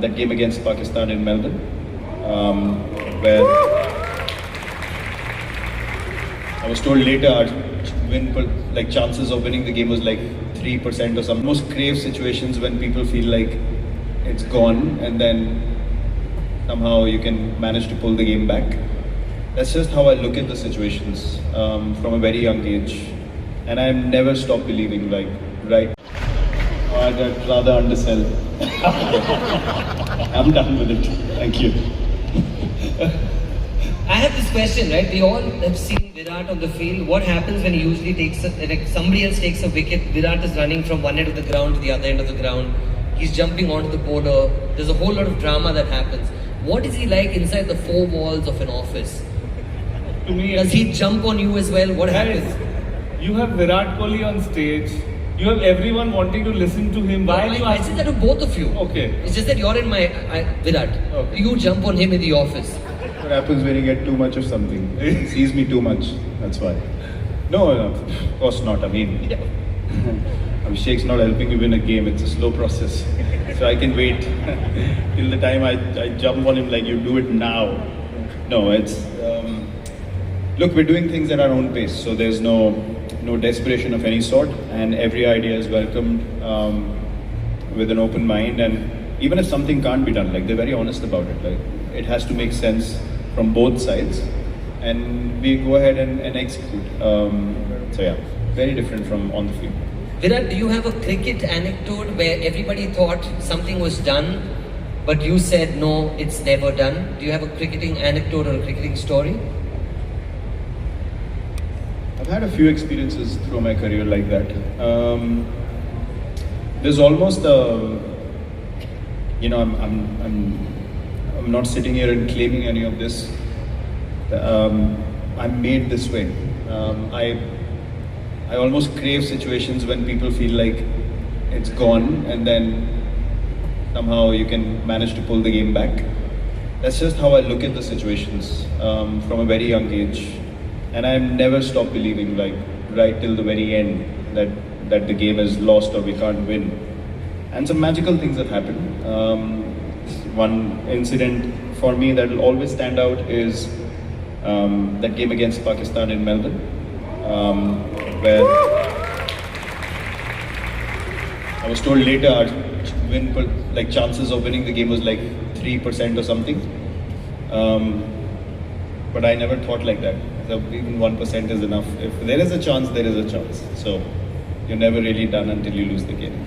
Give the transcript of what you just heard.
That game against Pakistan in Melbourne, where I was told later our chances of winning the game was like 3% or something. Most crave situations when people feel like it's gone and then somehow you can manage to pull the game back. That's just how I look at the situations from a very young age, and I've never stopped believing. I'd rather undersell. I'm done with it. Thank you. I have this question, right? We all have seen Virat on the field. What happens when he usually somebody else takes a wicket? Virat is running from one end of the ground to the other end of the ground. He's jumping onto the border. There's a whole lot of drama that happens. What is he like inside the four walls of an office? To me, does he jump on you as well? What happens? You have Virat Kohli on stage. You have everyone wanting to listen to him. Why you I said that to both of you. Okay. It's just that you're in my Virat. Okay. You jump on him in the office. What happens when you get too much of something? He sees me too much. That's why. No, of course not. I mean, Abhishek's not helping you win a game. It's a slow process. So I can wait till the time I jump on him like you do it now. No, it's look, we're doing things at our own pace. So there's no desperation of any sort, and every idea is welcomed with an open mind. And even if something can't be done, like they're very honest about it. Like it has to make sense from both sides, and we go ahead and execute. So yeah, very different from on the field. Virat, do you have a cricket anecdote where everybody thought something was done, but you said no, it's never done? Do you have a cricketing anecdote or a cricketing story? I've had a few experiences through my career like that. There's almost I'm not sitting here and claiming any of this. I'm made this way. I almost crave situations when people feel like it's gone and then somehow you can manage to pull the game back. That's just how I look at the situations from a very young age. And I've never stopped believing, like right till the very end, that the game is lost or we can't win. And some magical things have happened. One incident for me that will always stand out is that game against Pakistan in Melbourne, where I was told later our chances of winning the game was like 3% or something. But I never thought like that. So even 1% is enough. If there is a chance, there is a chance. So you're never really done until you lose the game.